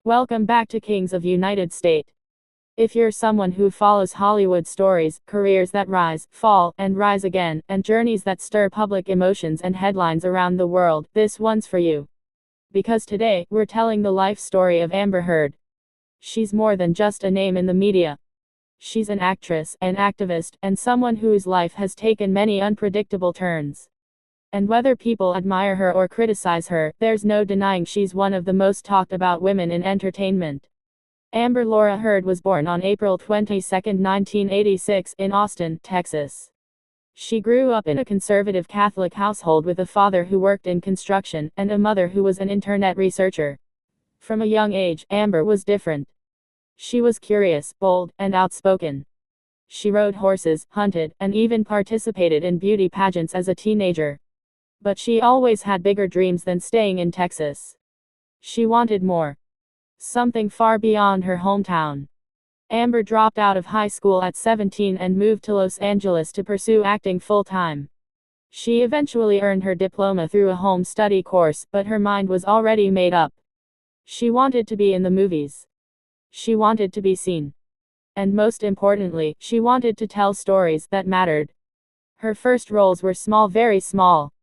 Welcome back to Kings of United States. If you're someone who follows Hollywood stories, careers that rise, fall, and rise again, and journeys that stir public emotions and headlines around the world, this one's for you. Because today, we're telling the life story of Amber Heard. She's more than just a name in the media. She's an actress, an activist, and someone whose life has taken many unpredictable turns. And whether people admire her or criticize her, there's no denying she's one of the most talked about women in entertainment. Amber Laura Heard was born on April 22, 1986, in Austin, Texas. She grew up in a conservative Catholic household with a father who worked in construction, and a mother who was an internet researcher. From a young age, Amber was different. She was curious, bold, and outspoken. She rode horses, hunted, and even participated in beauty pageants as a teenager. But she always had bigger dreams than staying in Texas. She wanted more. Something far beyond her hometown. Amber dropped out of high school at 17 and moved to Los Angeles to pursue acting full-time. She eventually earned her diploma through a home study course, but her mind was already made up. She wanted to be in the movies. She wanted to be seen. And most importantly, she wanted to tell stories that mattered. Her first roles were small, very small.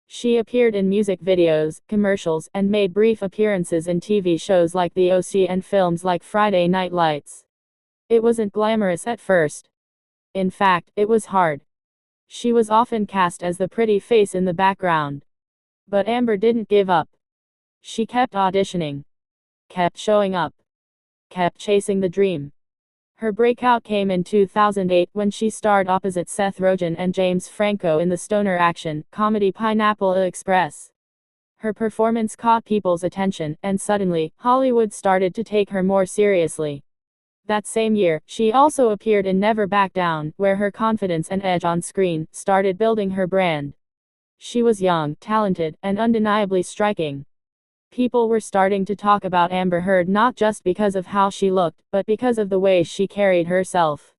She appeared in music videos, commercials, and made brief appearances in TV shows like The OC and films like Friday Night Lights. It wasn't glamorous at first. In fact, it was hard. She was often cast as the pretty face in the background. But Amber didn't give up. She kept auditioning. Kept showing up. Kept chasing the dream. Her breakout came in 2008 when she starred opposite Seth Rogen and James Franco in the stoner action comedy Pineapple Express. Her performance caught people's attention, and suddenly, Hollywood started to take her more seriously. That same year, she also appeared in Never Back Down, where her confidence and edge on screen started building her brand. She was young, talented, and undeniably striking. People were starting to talk about Amber Heard not just because of how she looked, but because of the way she carried herself.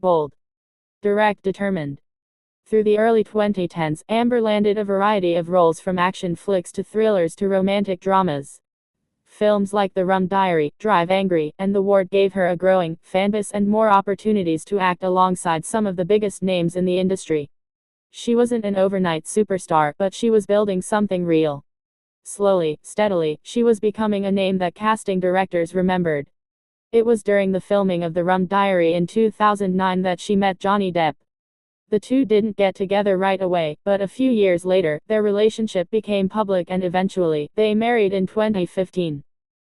Bold. Direct, determined. Through the early 2010s, Amber landed a variety of roles from action flicks to thrillers to romantic dramas. Films like The Rum Diary, Drive Angry, and The Ward gave her a growing fanbase and more opportunities to act alongside some of the biggest names in the industry. She wasn't an overnight superstar, but she was building something real. Slowly, steadily, she was becoming a name that casting directors remembered. It was during the filming of The Rum Diary in 2009 that she met Johnny Depp. The two didn't get together right away, but a few years later, their relationship became public and eventually, they married in 2015.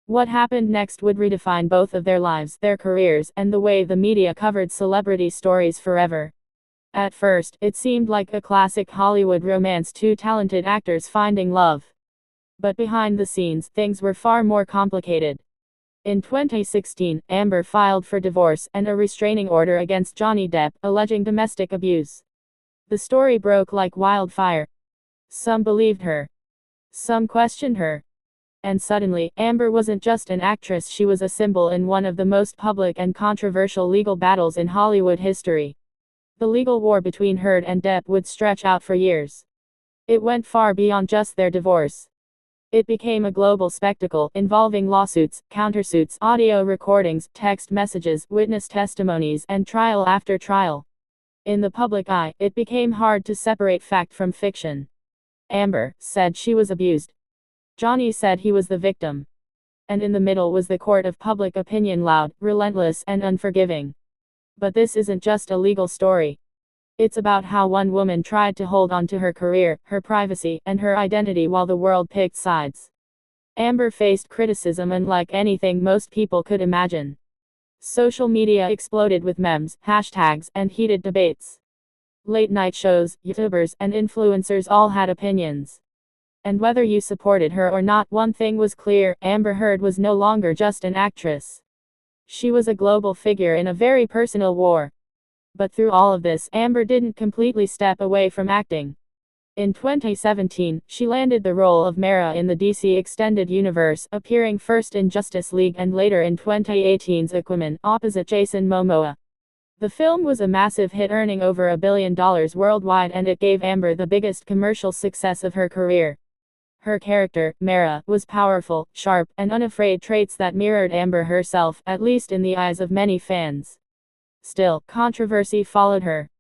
What happened next would redefine both of their lives, their careers, and the way the media covered celebrity stories forever. At first, it seemed like a classic Hollywood romance, two talented actors finding love. But behind the scenes, things were far more complicated. In 2016, Amber filed for divorce and a restraining order against Johnny Depp, alleging domestic abuse. The story broke like wildfire. Some believed her. Some questioned her. And suddenly, Amber wasn't just an actress, she was a symbol in one of the most public and controversial legal battles in Hollywood history. The legal war between Heard and Depp would stretch out for years. It went far beyond just their divorce. It became a global spectacle, involving lawsuits, countersuits, audio recordings, text messages, witness testimonies, and trial after trial. In the public eye, it became hard to separate fact from fiction. Amber said she was abused. Johnny said he was the victim. And in the middle was the court of public opinion, loud, relentless, and unforgiving. But this isn't just a legal story. It's about how one woman tried to hold on to her career, her privacy, and her identity while the world picked sides. Amber faced criticism unlike anything most people could imagine. Social media exploded with memes, hashtags, and heated debates. Late-night shows, YouTubers, and influencers all had opinions. And whether you supported her or not, one thing was clear: Amber Heard was no longer just an actress. She was a global figure in a very personal war. But through all of this, Amber didn't completely step away from acting. In 2017, she landed the role of Mara in the DC Extended Universe, appearing first in Justice League and later in 2018's Aquaman, opposite Jason Momoa. The film was a massive hit, earning over $1 billion worldwide, and it gave Amber the biggest commercial success of her career. Her character, Mara, was powerful, sharp, and unafraid, traits that mirrored Amber herself, at least in the eyes of many fans. Still, controversy followed her.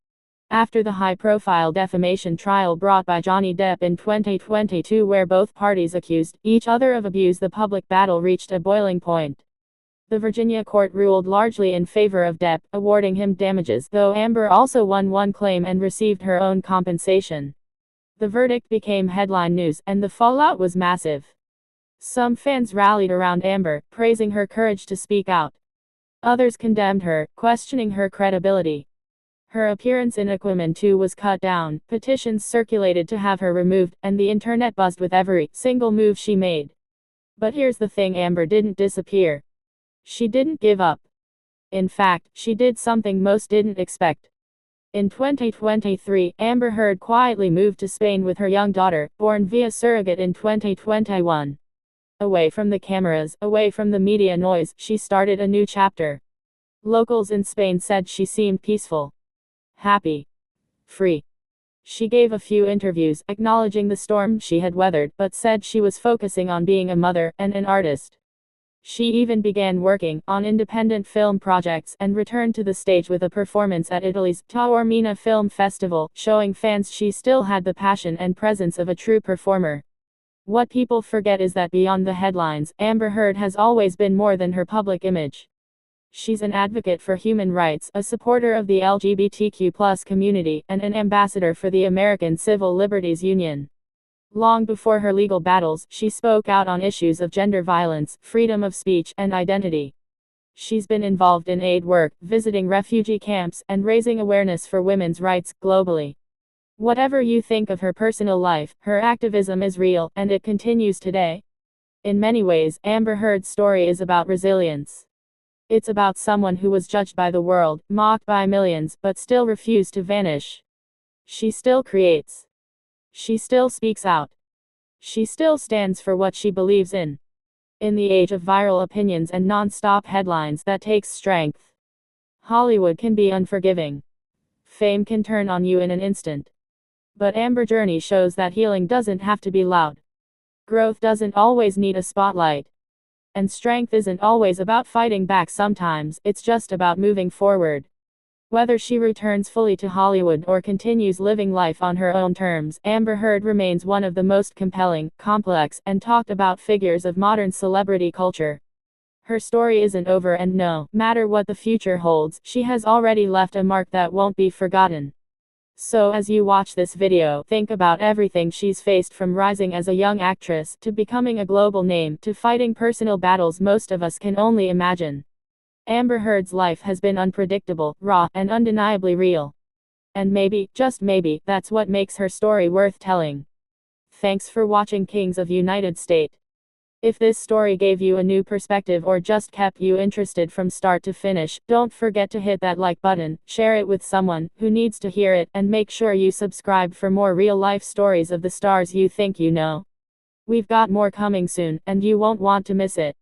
After the high-profile defamation trial brought by Johnny Depp in 2022, where both parties accused each other of abuse, the public battle reached a boiling point. The Virginia court ruled largely in favor of Depp, awarding him damages, though Amber also won one claim and received her own compensation. The verdict became headline news, and the fallout was massive. Some fans rallied around Amber, praising her courage to speak out. Others condemned her, questioning her credibility. Her appearance in Aquaman 2 was cut down, petitions circulated to have her removed, and the internet buzzed with every single move she made. But here's the thing: Amber didn't disappear. She didn't give up. In fact, she did something most didn't expect. In 2023, Amber Heard quietly moved to Spain with her young daughter, born via surrogate in 2021. Away from the cameras, away from the media noise, she started a new chapter. Locals in Spain said she seemed peaceful, happy, free. She gave a few interviews, acknowledging the storm she had weathered, but said she was focusing on being a mother and an artist. She even began working on independent film projects and returned to the stage with a performance at Italy's Taormina Film Festival, showing fans she still had the passion and presence of a true performer. What people forget is that beyond the headlines, Amber Heard has always been more than her public image. She's an advocate for human rights, a supporter of the LGBTQ+ community, and an ambassador for the American Civil Liberties Union. Long before her legal battles, she spoke out on issues of gender violence, freedom of speech, and identity. She's been involved in aid work, visiting refugee camps, and raising awareness for women's rights globally. Whatever you think of her personal life, her activism is real, and it continues today. In many ways, Amber Heard's story is about resilience. It's about someone who was judged by the world, mocked by millions, but still refused to vanish. She still creates. She still speaks out. She still stands for what she believes in. In the age of viral opinions and non-stop headlines, that takes strength. Hollywood can be unforgiving. Fame can turn on you in an instant. But Amber's journey shows that healing doesn't have to be loud. Growth doesn't always need a spotlight. And strength isn't always about fighting back. Sometimes, it's just about moving forward. Whether she returns fully to Hollywood or continues living life on her own terms, Amber Heard remains one of the most compelling, complex, and talked about figures of modern celebrity culture. Her story isn't over, and no matter what the future holds, she has already left a mark that won't be forgotten. So as you watch this video, think about everything she's faced, from rising as a young actress, to becoming a global name, to fighting personal battles most of us can only imagine. Amber Heard's life has been unpredictable, raw, and undeniably real. And maybe, just maybe, that's what makes her story worth telling. Thanks for watching Kings of United State. If this story gave you a new perspective or just kept you interested from start to finish, don't forget to hit that like button, share it with someone who needs to hear it, and make sure you subscribe for more real-life stories of the stars you think you know. We've got more coming soon, and you won't want to miss it.